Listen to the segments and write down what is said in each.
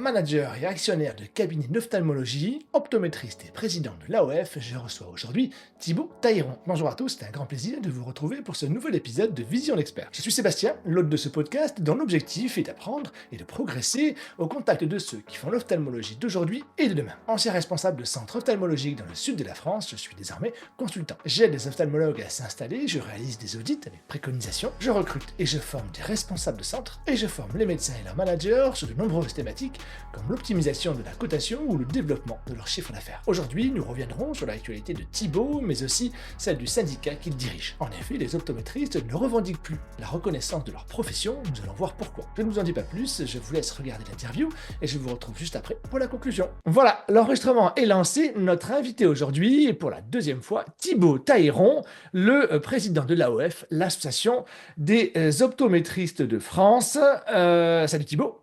manager et actionnaire de cabinet d'ophtalmologie, optométriste et président de l'AOF, je reçois aujourd'hui Thibaut Taïron. Bonjour à tous, c'est un grand plaisir de vous retrouver pour ce nouvel épisode de Vision d'Expert. Je suis Sébastien, l'hôte de ce podcast, dont l'objectif est d'apprendre et de progresser au contact de ceux qui font l'ophtalmologie d'aujourd'hui et de demain. Ancien responsable de centre ophtalmologique dans le sud de la France, je suis désormais consultant. J'aide les ophtalmologues à s'installer, je réalise des audits avec préconisation, je recrute et je forme des responsables de centre et je forme les médecins et leurs managers sur de nombreuses thématiques comme l'optimisation de la cotation ou le développement de leur chiffre d'affaires. Aujourd'hui, nous reviendrons sur l'actualité de Thibaut, mais aussi celle du syndicat qu'il dirige. En effet, les optométristes ne revendiquent plus la reconnaissance de leur profession, nous allons voir pourquoi. Je ne vous en dis pas plus, je vous laisse regarder l'interview et je vous retrouve juste après pour la conclusion. Voilà, l'enregistrement est lancé. Notre invité aujourd'hui est pour la deuxième fois Thibaut Taïron, le président de l'AOF, l'association des optométristes de France. Salut Thibaut.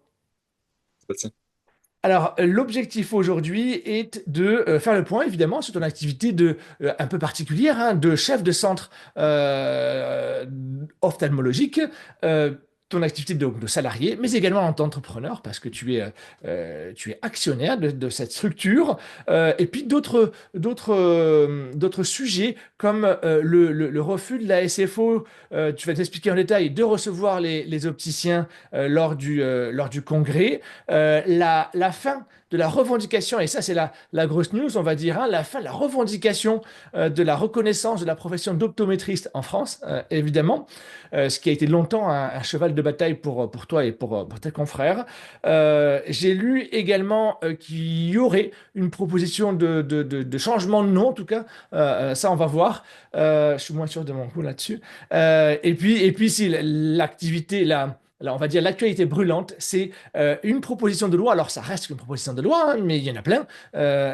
Alors, l'objectif aujourd'hui est de faire le point, évidemment, sur ton activité un peu particulière, hein, de chef de centre ophtalmologique, ton activité de salarié, mais également en tant qu'entrepreneur, parce que tu es actionnaire de cette structure, et puis d'autres sujets comme le refus de la SFO, tu vas t'expliquer en détail, de recevoir les opticiens lors du congrès. La fin de la revendication, et ça c'est la grosse news, on va dire, hein, la fin de la revendication de la reconnaissance de la profession d'optométriste en France, évidemment, ce qui a été longtemps un cheval de bataille pour toi et pour tes confrères. J'ai lu également qu'il y aurait une proposition de changement de nom, en tout cas, ça on va voir. Je suis moins sûr de mon coup là-dessus. Et puis si l'activité, on va dire l'actualité brûlante, c'est une proposition de loi, alors ça reste une proposition de loi, hein, mais il y en a plein,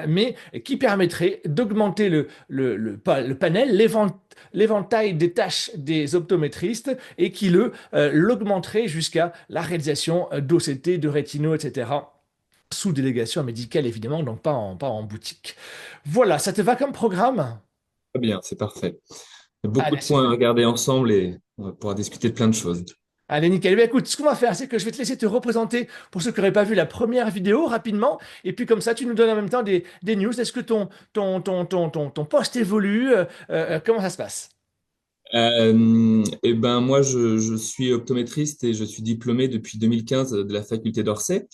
mais qui permettrait d'augmenter le panel, l'éventail des tâches des optométristes et qui l'augmenterait jusqu'à la réalisation d'OCT, de rétinaux, etc. Sous délégation médicale, évidemment, donc pas en boutique. Voilà, ça te va comme programme? Très bien, c'est parfait. Il y a beaucoup Allez, de points à super. regarder ensemble et on va pouvoir discuter de plein de choses. Allez, nickel. Eh bien, écoute, ce qu'on va faire, c'est que je vais te laisser te représenter pour ceux qui n'auraient pas vu la première vidéo rapidement. Et puis, comme ça, tu nous donnes en même temps des news. Est-ce que ton poste évolue? Comment ça se passe? Moi, je suis optométriste et je suis diplômé depuis 2015 de la faculté d'Orsay.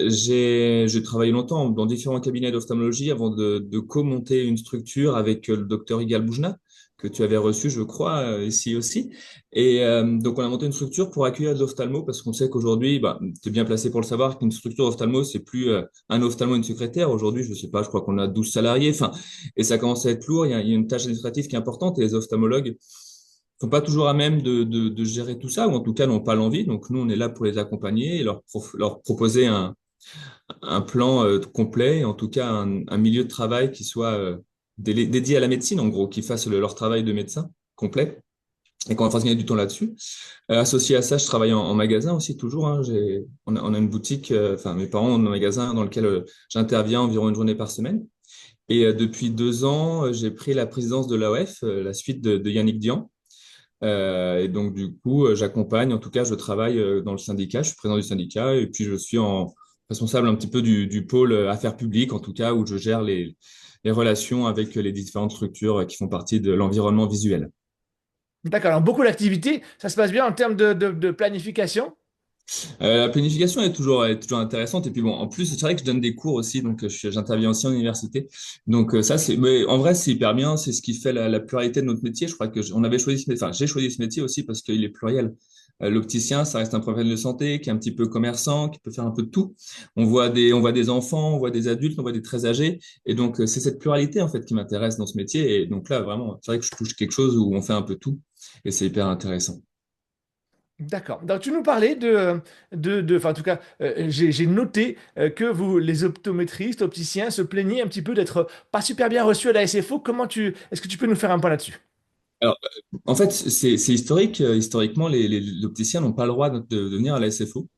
J'ai travaillé longtemps dans différents cabinets d'ophtalmologie avant de co-monter une structure avec le docteur Igal Boujna, que tu avais reçu, je crois, ici aussi. Donc, on a monté une structure pour accueillir de l'ophtalmo parce qu'on sait qu'aujourd'hui, tu es bien placé pour le savoir, qu'une structure ophtalmo, c'est plus un ophtalmo et une secrétaire. Aujourd'hui, je sais pas, je crois qu'on a 12 salariés. Enfin, et ça commence à être lourd. Il y a une tâche administrative qui est importante et les ophtalmologues sont pas toujours à même de gérer tout ça, ou en tout cas n'ont pas l'envie. Donc nous, on est là pour les accompagner et leur proposer un plan complet, et en tout cas un milieu de travail qui soit dédié à la médecine, en gros, qui fasse leur travail de médecin complet et qu'on va fasse gagner du temps là-dessus. Associé à ça, je travaille en magasin aussi toujours. Hein. On a une boutique, enfin mes parents ont un magasin dans lequel j'interviens environ une journée par semaine. Et depuis 2 ans, j'ai pris la présidence de l'AOF, la suite de Yannick Dian. Et donc, du coup, j'accompagne, en tout cas, je travaille dans le syndicat, je suis président du syndicat, et puis je suis responsable un petit peu du pôle affaires publiques, en tout cas, où je gère les relations avec les différentes structures qui font partie de l'environnement visuel. D'accord, alors beaucoup d'activités. Ça se passe bien en termes de planification? La planification est toujours intéressante. Et puis bon, en plus, c'est vrai que je donne des cours aussi, donc j'interviens aussi en université. Donc ça, mais en vrai, c'est hyper bien. C'est ce qui fait la pluralité de notre métier. Je crois que on avait choisi, enfin, j'ai choisi ce métier aussi parce qu'il est pluriel. L'opticien, ça reste un professionnel de santé qui est un petit peu commerçant, qui peut faire un peu de tout. On voit des enfants, on voit des adultes, on voit des très âgés. Et donc, c'est cette pluralité, en fait, qui m'intéresse dans ce métier. Et donc là, vraiment, c'est vrai que je touche quelque chose où on fait un peu tout. Et c'est hyper intéressant. D'accord. Donc, tu nous parlais enfin, en tout cas, j'ai noté que vous, les optométristes, opticiens, se plaignaient un petit peu d'être pas super bien reçus à la SFO. Est-ce que tu peux nous faire un point là-dessus? Alors, en fait, c'est historique. Historiquement, les opticiens n'ont pas le droit de venir à la SFO.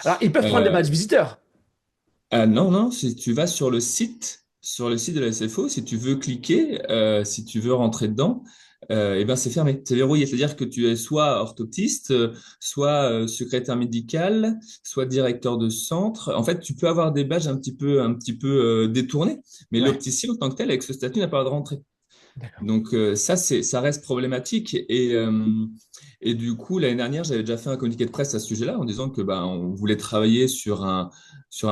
Alors, ils peuvent prendre des Euh, badges visiteurs. non, non, si tu vas sur le site de la SFO, si tu veux cliquer, si tu veux rentrer dedans, eh ben c'est fermé, c'est verrouillé. C'est-à-dire que tu es soit orthoptiste, soit secrétaire médical, soit directeur de centre. En fait, tu peux avoir des badges un petit peu détournés, mais Ouais, l'opticien en tant que tel, avec ce statut, n'a pas le droit de rentrer. d'accord. Donc ça reste problématique et du coup l'année dernière j'avais déjà fait un communiqué de presse à ce sujet-là en disant que on voulait travailler sur un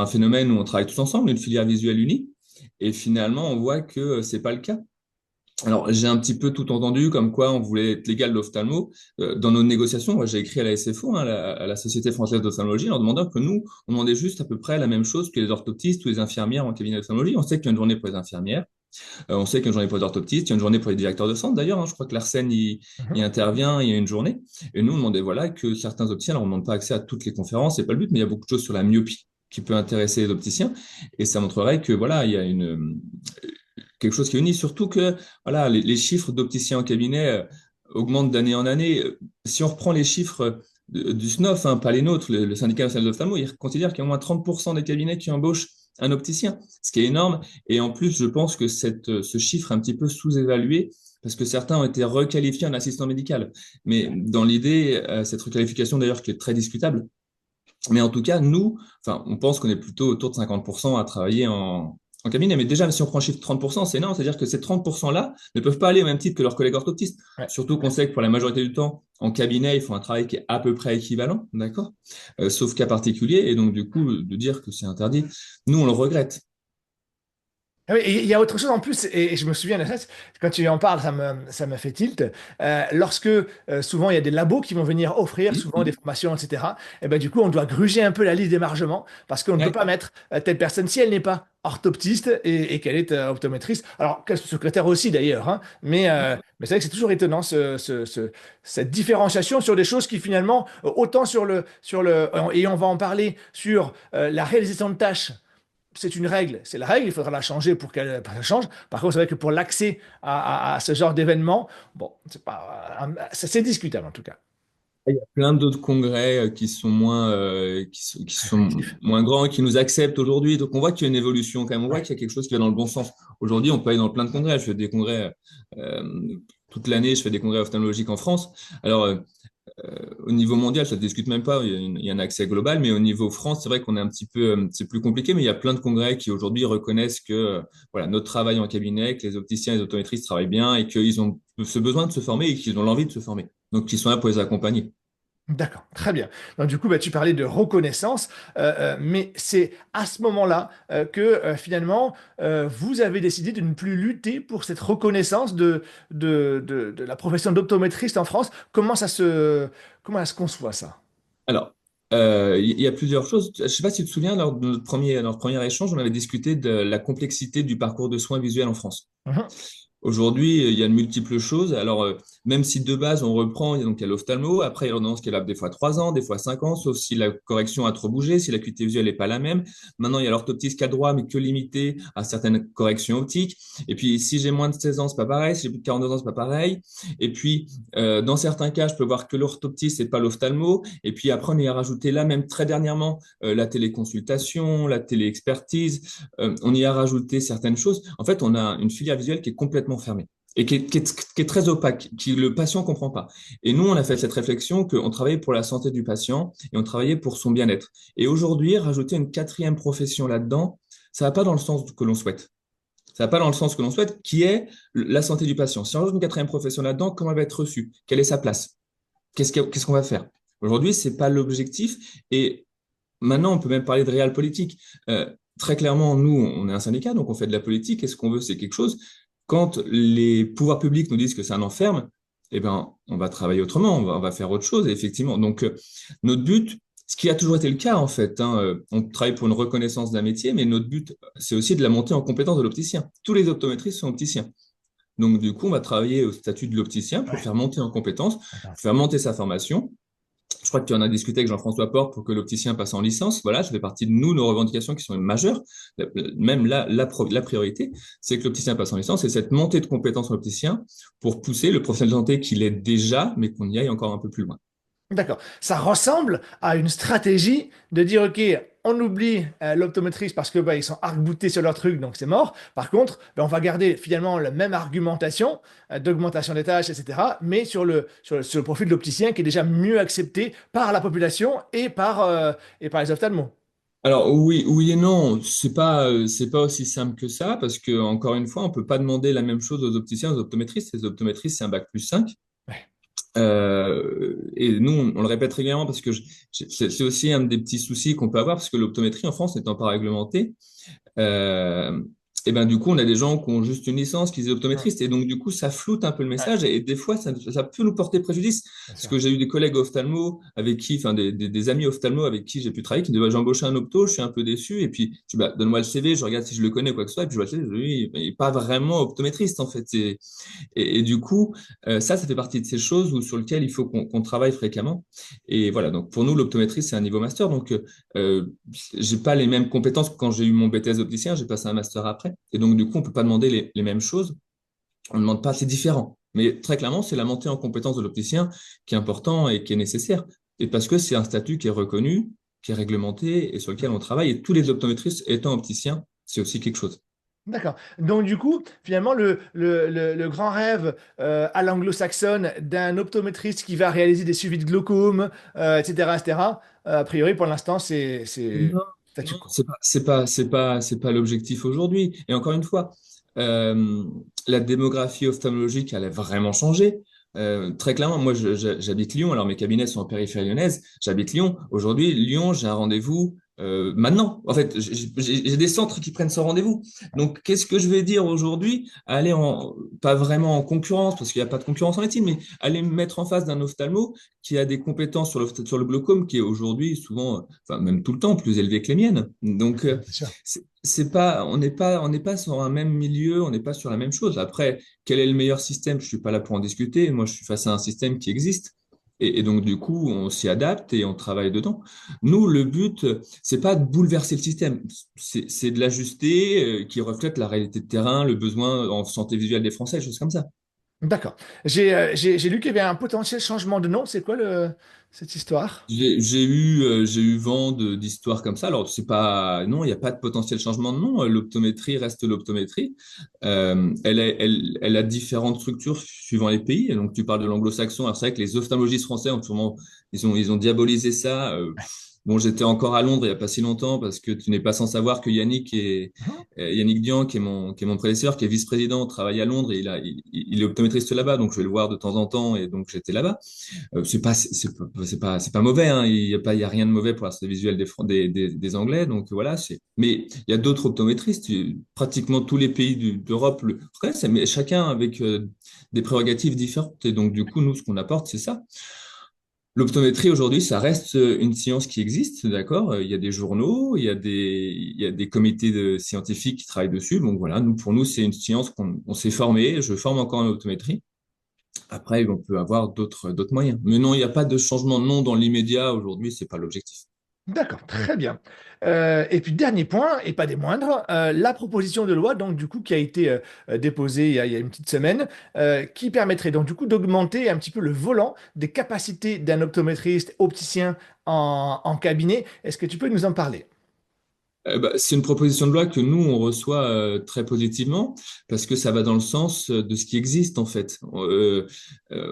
phénomène où on travaille tous ensemble, une filière visuelle unie et finalement on voit que c'est pas le cas. Alors j'ai un petit peu tout entendu comme quoi on voulait être légal d'ophtalmo. Dans nos négociations, moi j'ai écrit à la SFO, hein, à la Société française d'ophtalmologie, en leur demandant que nous on demandait juste à peu près la même chose que les orthoptistes ou les infirmières en cabinet d'ophtalmologie. On sait qu'il y a une journée pour les infirmières. On sait qu'il y a une journée pour les orthoptistes, il y a une journée pour les directeurs de centre d'ailleurs. Hein, je crois que l'ARSEN y Mhm. intervient, il y a une journée. Et nous, on demandait voilà, que certains opticiens, alors on ne demande pas accès à toutes les conférences, c'est pas le but, mais il y a beaucoup de choses sur la myopie qui peut intéresser les opticiens. Et ça montrerait que voilà, il y a quelque chose qui unit, surtout que voilà, les chiffres d'opticiens en cabinet augmentent d'année en année. Si on reprend les chiffres du SNOF, hein, pas les nôtres, le syndicat national d'ophtalmo, il considère qu'il y a au moins 30% des cabinets qui embauchent un opticien, ce qui est énorme. Et en plus, je pense que ce chiffre est un petit peu sous-évalué parce que certains ont été requalifiés en assistant médical. Mais dans l'idée, cette requalification d'ailleurs qui est très discutable, mais en tout cas, nous, enfin, on pense qu'on est plutôt autour de 50% à travailler en cabinet. Mais déjà, si on prend le chiffre de 30%, c'est énorme. C'est-à-dire que ces 30%-là ne peuvent pas aller au même titre que leurs collègues orthoptistes. Ouais. Surtout qu'on sait que pour la majorité du temps, en cabinet, ils font un travail qui est à peu près équivalent, d'accord? Sauf cas particulier. Et donc, du coup, de dire que c'est interdit, nous, on le regrette. Ah oui, et il y a autre chose en plus, et je me souviens de ça, quand tu en parles, ça me fait tilt. Lorsque souvent il y a des labos qui vont venir offrir souvent des Mhm. formations, etc., et ben, du coup, on doit gruger un peu la liste d'émargement parce qu'on ne peut Ouais. pas mettre telle personne si elle n'est pas orthoptiste et qu'elle est optométriste. Alors, qu'elle soit secrétaire aussi d'ailleurs, hein, mais c'est vrai que c'est toujours étonnant cette différenciation sur des choses qui finalement, autant et on va en parler sur la réalisation de tâches c'est une règle, c'est la règle, il faudra la changer pour qu'elle change. Par contre, c'est vrai que pour l'accès à ce genre d'événement, bon, c'est discutable en tout cas. Il y a plein d'autres congrès qui sont Effectif. moins grands et qui nous acceptent aujourd'hui. Donc, on voit qu'il y a une évolution quand même. On voit Ouais. qu'il y a quelque chose qui va dans le bon sens. Aujourd'hui, on peut aller dans plein de congrès. Je fais des congrès toute l'année. Je fais des congrès ophtalmologiques en France. Alors, au niveau mondial, ça ne se discute même pas. Il y a un accès global. Mais au niveau France, c'est vrai qu'on est un petit peu, c'est plus compliqué. Mais il y a plein de congrès qui aujourd'hui reconnaissent que voilà, notre travail en cabinet, que les opticiens et les optométristes travaillent bien et qu'ils ont ce besoin de se former et qu'ils ont l'envie de se former. Donc, ils sont là pour les accompagner. D'accord, très bien. Donc, du coup, bah, tu parlais de reconnaissance, mais c'est à ce moment-là que finalement, vous avez décidé de ne plus lutter pour cette reconnaissance de la profession d'optométriste en France. Comment ça se conçoit ça? Alors, il y a plusieurs choses. Je ne sais pas si tu te souviens, lors de notre premier échange, on avait discuté de la complexité du parcours de soins visuels en France. Mhm. Aujourd'hui, il y a de multiples choses. Alors, même si de base, on reprend, il y a l'ophtalmo, après, il y a l'ordonnance qui est là des fois 3 ans, des fois 5 ans, sauf si la correction a trop bougé, si l'acuité visuelle n'est pas la même. Maintenant, il y a l'orthoptiste qui a droit, mais que limité à certaines corrections optiques. Et puis, si j'ai moins de 16 ans, c'est pas pareil. Si j'ai plus de 42 ans, c'est pas pareil. Et puis, dans certains cas, je peux voir que l'orthoptiste et pas l'ophtalmo. Et puis après, on y a rajouté là, même très dernièrement, la téléconsultation, la téléexpertise. On y a rajouté certaines choses. En fait, on a une filière visuelle qui est complètement fermée et qui est très opaque, qui le patient comprend pas. Et nous, on a fait cette réflexion qu'on travaillait pour la santé du patient et on travaillait pour son bien-être. Et aujourd'hui, rajouter une quatrième profession là-dedans, ça va pas dans le sens que l'on souhaite. Ça va pas dans le sens que l'on souhaite, qui est la santé du patient. Si on rajoute une quatrième profession là-dedans, comment elle va être reçue? Quelle est sa place? Qu'est-ce qu'on va faire? Aujourd'hui, c'est pas l'objectif. Et maintenant, on peut même parler de réel politique. Très clairement, nous, on est un syndicat, donc on fait de la politique. Et ce qu'on veut, c'est quelque chose. Quand les pouvoirs publics nous disent que c'est un enferme, eh ben, on va travailler autrement, on va faire autre chose, effectivement. Donc, notre but, ce qui a toujours été le cas, en fait, hein, on travaille pour une reconnaissance d'un métier, mais notre but, c'est aussi de la montée en compétence de l'opticien. Tous les optométristes sont opticiens. Donc, du coup, on va travailler au statut de l'opticien pour le Ouais. faire monter en compétences, D'accord. pour faire monter sa formation. Je crois que tu en as discuté avec Jean-François Porte pour que l'opticien passe en licence. Voilà, ça fait partie de nous, nos revendications qui sont majeures. Même la priorité, c'est que l'opticien passe en licence et cette montée de compétences en opticien pour pousser le professionnel de santé qu'il est déjà, mais qu'on y aille encore un peu plus loin. D'accord. Ça ressemble à une stratégie de dire, OK, on oublie l'optométriste parce que ils sont arc-boutés sur leur truc, donc c'est mort. Par contre, on va garder finalement la même argumentation d'augmentation des tâches, etc., mais sur le profil de l'opticien qui est déjà mieux accepté par la population et par les ophtalmos. Alors oui, oui et non, c'est pas aussi simple que ça parce que encore une fois, on peut pas demander la même chose aux opticiens, aux optométristes. Les optométristes, c'est un bac+5. Ouais. Et nous, on le répète régulièrement parce que c'est aussi un des petits soucis qu'on peut avoir parce que l'optométrie en France n'étant pas réglementée, euh, et ben du coup, on a des gens qui ont juste une licence, qui sont Hum, optométristes, et donc du coup, ça floute un peu le ouais, message, et des fois, ça peut nous porter préjudice. bien Parce sûr. que j'ai eu des collègues ophtalmo avec qui, enfin des amis ophtalmo avec qui j'ai pu travailler, qui me disaient, ouais, j'ai embauché un opto, je suis un peu déçu, et puis bah, donne-moi le CV, je regarde si je le connais, quoi que ce soit, et puis je vois le CV, je dis, oui, mais il n'est pas vraiment optométriste en fait. Et du coup, ça fait partie de ces choses sur lesquelles il faut qu'on travaille fréquemment. Et voilà, donc pour nous, l'optométrie, c'est un niveau master. Donc, j'ai pas les mêmes compétences que quand j'ai eu mon BTS d'opticien, j'ai passé un master après. Et donc, du coup, on peut pas demander les mêmes choses. On ne demande pas, c'est différent. Mais très clairement, c'est la montée en compétence de l'opticien qui est important et qui est nécessaire. Et parce que c'est un statut qui est reconnu, qui est réglementé et sur lequel on travaille. Et tous les optométristes étant opticiens, c'est aussi quelque chose. D'accord. Donc, du coup, finalement, le grand rêve à l'anglo-saxonne d'un optométriste qui va réaliser des suivis de glaucome, etc., etc., a priori, pour l'instant, c'est Non, statu non, quo. c'est pas l'objectif aujourd'hui. Et encore une fois, euh, la démographie ophtalmologique, elle a vraiment changé. Très clairement, moi, j'habite Lyon. Alors, mes cabinets sont en périphérie lyonnaise. J'habite Lyon. Aujourd'hui, Lyon, j'ai un rendez-vous maintenant. En fait, j'ai des centres qui prennent ce rendez-vous. Donc, qu'est-ce que je vais dire aujourd'hui? Aller pas vraiment en concurrence, parce qu'il n'y a pas de concurrence en médecine, mais aller me mettre en face d'un ophtalmo qui a des compétences sur le glaucome qui est aujourd'hui souvent, enfin même tout le temps, plus élevé que les miennes. Donc, C'est sûr. c'est pas, on n'est pas sur un même milieu, on n'est pas sur la même chose. Après, quel est le meilleur système? Je suis pas là pour en discuter. Moi, je suis face à un système qui existe. Et donc, du coup, on s'y adapte et on travaille dedans. Nous, le but, c'est pas de bouleverser le système, c'est de l'ajuster, qui reflète la réalité de terrain, le besoin en santé visuelle des Français, des choses comme ça. D'accord. J'ai lu qu'il y avait un potentiel changement de nom. C'est quoi cette histoire? J'ai eu vent d'histoires comme ça. Alors, c'est pas, non, il n'y a pas de potentiel changement de nom. L'optométrie reste l'optométrie. Elle a différentes structures suivant les pays. Et donc, tu parles de l'anglo-saxon. Alors, c'est vrai que les ophtalmologistes français ont sûrement, ils ont diabolisé ça. Bon, j'étais encore à Londres il n'y a pas si longtemps parce que tu n'es pas sans savoir que Mhm. Yannick Dian, qui est mon prédécesseur, qui est vice-président, travaille à Londres et il est optométriste là-bas. Donc, je vais le voir de temps en temps et donc j'étais là-bas. C'est pas mauvais, hein. Il y a rien de mauvais pour la santé visuelle des Anglais. Donc voilà, mais il y a d'autres optométristes. Pratiquement tous les pays d'Europe le reconnaissent, mais chacun avec des prérogatives différentes. Et donc, du coup, nous, ce qu'on apporte, c'est ça. L'optométrie aujourd'hui, ça reste une science qui existe, d'accord? Il y a des journaux, il y a des comités scientifiques qui travaillent dessus. Donc voilà, pour nous, c'est une science qu'on s'est formé. Je forme encore en optométrie. Après, on peut avoir d'autres moyens. Mais non, il n'y a pas de changement de nom dans l'immédiat. Aujourd'hui, c'est pas l'objectif. D'accord, très bien. Et puis dernier point, et pas des moindres, la proposition de loi donc du coup qui a été déposée il y a une petite semaine, qui permettrait donc du coup d'augmenter un petit peu le volant des capacités d'un optométriste opticien en cabinet. Est-ce que tu peux nous en parler? C'est une proposition de loi que nous, on reçoit très positivement parce que ça va dans le sens de ce qui existe en fait.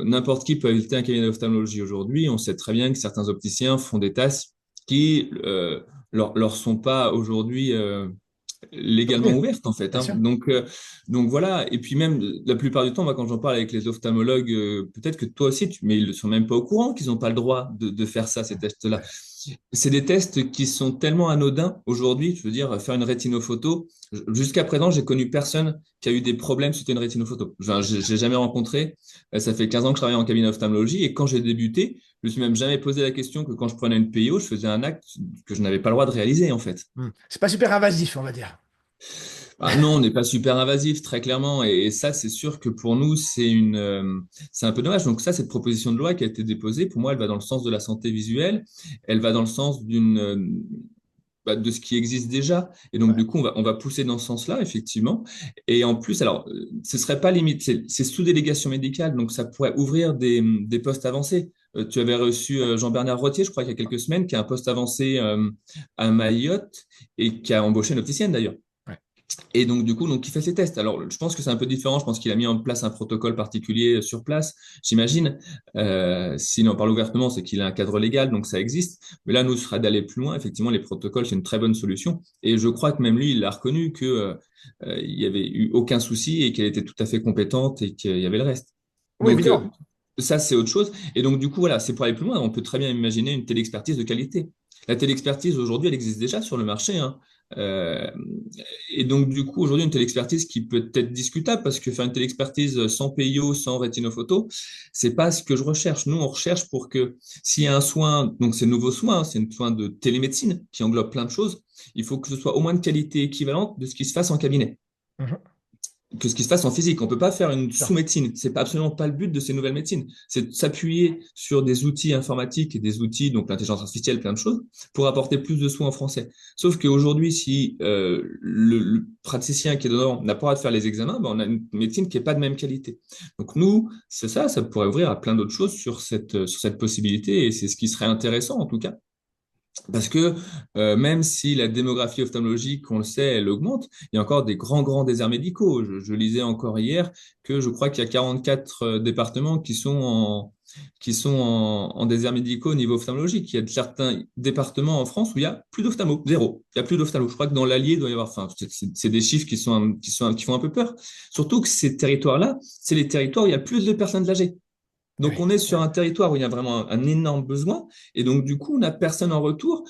N'importe qui peut visiter un cabinet d'ophtalmologie aujourd'hui. On sait très bien que certains opticiens font des tâches qui leur sont pas aujourd'hui légalement Oui, ouvertes en fait, bien hein. sûr. Donc voilà. Et puis même la plupart du temps, moi quand j'en parle avec les ophtalmologues, peut-être que toi aussi, mais ils ne sont même pas au courant qu'ils n'ont pas le droit de faire ça, ces tests-là. Ouais. C'est des tests qui sont tellement anodins aujourd'hui. Je veux dire, faire une rétinophoto. Jusqu'à présent, j'ai connu personne qui a eu des problèmes suite à une rétinophoto. Enfin, j'ai jamais rencontré. Ça fait 15 ans que je travaille en cabinet d'ophtalmologie et quand j'ai débuté, je me suis même jamais posé la question que quand je prenais une PIO, je faisais un acte que je n'avais pas le droit de réaliser en fait. C'est pas super invasif, on va dire. Ah non, on n'est pas super invasif, très clairement. Et ça, c'est sûr que pour nous, c'est un peu dommage. Donc ça, cette proposition de loi qui a été déposée, pour moi, elle va dans le sens de la santé visuelle. Elle va dans le sens de ce qui existe déjà. Et donc, Ouais. du coup, on va pousser dans ce sens-là, effectivement. Et en plus, alors, ce serait pas limite, c'est sous délégation médicale, donc ça pourrait ouvrir des postes avancés. Tu avais reçu Jean-Bernard Rottier, je crois, il y a quelques semaines, qui a un poste avancé à Mayotte et qui a embauché une opticienne d'ailleurs. Ouais. Et donc, du coup, il fait ses tests. Alors, je pense que c'est un peu différent. Je pense qu'il a mis en place un protocole particulier sur place, j'imagine. S'il en parle ouvertement, c'est qu'il a un cadre légal, donc ça existe. Mais là, nous, ce serait d'aller plus loin. Effectivement, les protocoles, c'est une très bonne solution. Et je crois que même lui, il a reconnu que il y avait eu aucun souci et qu'elle était tout à fait compétente et qu'il y avait le reste. Oui, Donc, évidemment. ça, c'est autre chose. Et donc, du coup, voilà, c'est pour aller plus loin. On peut très bien imaginer une téléexpertise de qualité. La téléexpertise, aujourd'hui, elle existe déjà sur le marché, hein. Euh, et donc, du coup, aujourd'hui, une téléexpertise qui peut être discutable parce que faire une téléexpertise sans PIO, sans rétinophoto, c'est pas ce que je recherche. Nous, on recherche pour que s'il y a un soin, donc c'est un nouveau soin, hein, c'est un soin de télémédecine qui englobe plein de choses, il faut que ce soit au moins de qualité équivalente de ce qui se fasse en cabinet, Mhm. que ce qui se passe en physique. On peut pas faire une Non. sous-médecine. C'est pas absolument pas le but de ces nouvelles médecines. C'est de s'appuyer sur des outils informatiques et des outils, donc l'intelligence artificielle, plein de choses, pour apporter plus de soins en français. Sauf qu'aujourd'hui, si le praticien qui est dedans n'a pas le droit de faire les examens, ben on a une médecine qui est pas de même qualité. Donc nous, c'est ça, ça pourrait ouvrir à plein d'autres choses sur cette possibilité, et c'est ce qui serait intéressant en tout cas. Parce que même si la démographie ophtalmologique, on le sait, elle augmente, il y a encore des grands déserts médicaux. Je lisais encore hier que je crois qu'il y a 44 départements qui sont en déserts médicaux au niveau ophtalmologique. Il y a certains départements en France où il y a plus d'ophtalmo, zéro. Il y a plus d'ophtalmo. Je crois que dans l'Allier, il doit y avoir, enfin, c'est des chiffres qui font un peu peur. Surtout que ces territoires-là, c'est les territoires où il y a plus de personnes âgées. Donc, Oui. on est sur un territoire où il y a vraiment un énorme besoin, et donc, du coup, on n'a personne en retour.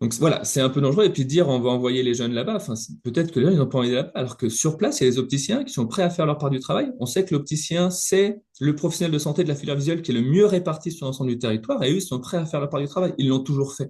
Donc, voilà, c'est un peu dangereux. Et puis, dire on va envoyer les jeunes là-bas, enfin, peut-être que les gens, ils n'ont pas envie d'aller là-bas, alors que sur place, il y a les opticiens qui sont prêts à faire leur part du travail. On sait que l'opticien, c'est le professionnel de santé de la filière visuelle qui est le mieux réparti sur l'ensemble du territoire, et eux, ils sont prêts à faire leur part du travail. Ils l'ont toujours fait.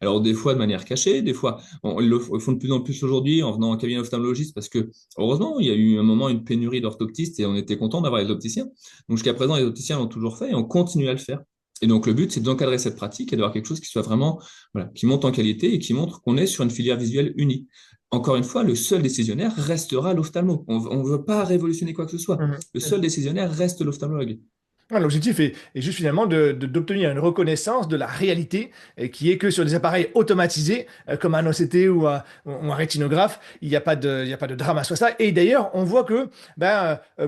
Alors, des fois de manière cachée, des fois, ils le font de plus en plus aujourd'hui en venant en cabinet ophtalmologiste parce que, heureusement, il y a eu un moment une pénurie d'orthoptistes et on était content d'avoir les opticiens. Donc, jusqu'à présent, les opticiens l'ont toujours fait et on continue à le faire. Et donc, le but, c'est d'encadrer cette pratique et d'avoir quelque chose qui soit vraiment, voilà, qui monte en qualité et qui montre qu'on est sur une filière visuelle unie. Encore une fois, le seul décisionnaire restera l'ophtalmo. On ne veut pas révolutionner quoi que ce soit. Le seul Mhm. décisionnaire reste l'ophtalmologue. Ouais, l'objectif est juste finalement d'obtenir une reconnaissance de la réalité qui est que sur des appareils automatisés comme un OCT ou un rétinographe, il y a pas de drame à soi ça. Et d'ailleurs, on voit que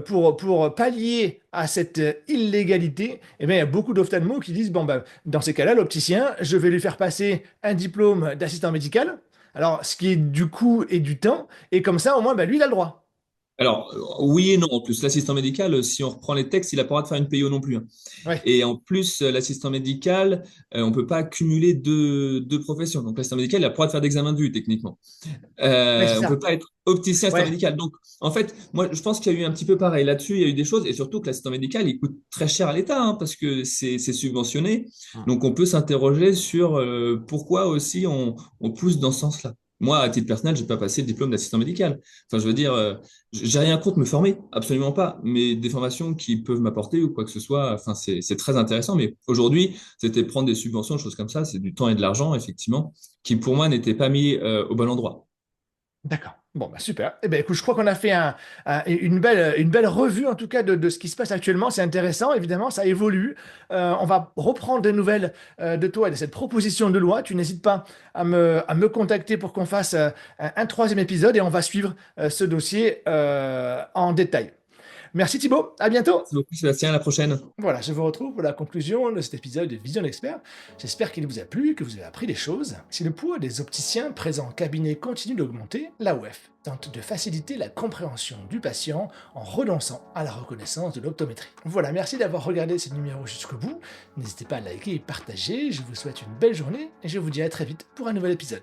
pour pallier à cette illégalité, eh bien, il y a beaucoup d'ophtalmos qui disent, bon, ben, dans ces cas-là, l'opticien, je vais lui faire passer un diplôme d'assistant médical, alors ce qui est du coût et du temps, et comme ça, au moins, ben, lui, il a le droit. Alors, oui et non. En plus, l'assistant médical, si on reprend les textes, il n'a pas le droit de faire une PO non plus, hein. Ouais, Et en plus, l'assistant médical, on peut pas cumuler deux professions. Donc, l'assistant médical, il a pas le droit de faire d'examen de vue, techniquement. ouais, c'est On peut ça. pas être opticien assistant Ouais. médical. Donc, en fait, moi, je pense qu'il y a eu un petit peu pareil là-dessus. Il y a eu des choses, et surtout que l'assistant médical, il coûte très cher à l'État, hein, parce que c'est subventionné. Donc, on peut s'interroger sur pourquoi aussi on pousse dans ce sens-là. Moi, à titre personnel, j'ai pas passé le diplôme d'assistant médical. Enfin, je veux dire, j'ai rien contre me former, absolument pas. Mais des formations qui peuvent m'apporter ou quoi que ce soit, enfin, c'est très intéressant. Mais aujourd'hui, c'était prendre des subventions, des choses comme ça, c'est du temps et de l'argent, effectivement, qui pour moi n'étaient pas mis au bon endroit. D'accord. Bon, bah super. Eh ben, écoute, je crois qu'on a fait une belle revue, en tout cas, de ce qui se passe actuellement. C'est intéressant, évidemment, ça évolue. On va reprendre des nouvelles de toi et de cette proposition de loi. Tu n'hésites pas à me contacter pour qu'on fasse un troisième épisode et on va suivre ce dossier en détail. Merci Thibaut, à bientôt. Merci beaucoup, Sébastien. À la prochaine. Voilà, je vous retrouve pour la conclusion de cet épisode de Vision d'Expert. J'espère qu'il vous a plu, que vous avez appris des choses. Si le poids des opticiens présents en cabinet continue d'augmenter, l'AOF tente de faciliter la compréhension du patient en renonçant à la reconnaissance de l'optométrie. Voilà, merci d'avoir regardé ce numéro jusqu'au bout. N'hésitez pas à liker et partager. Je vous souhaite une belle journée et je vous dis à très vite pour un nouvel épisode.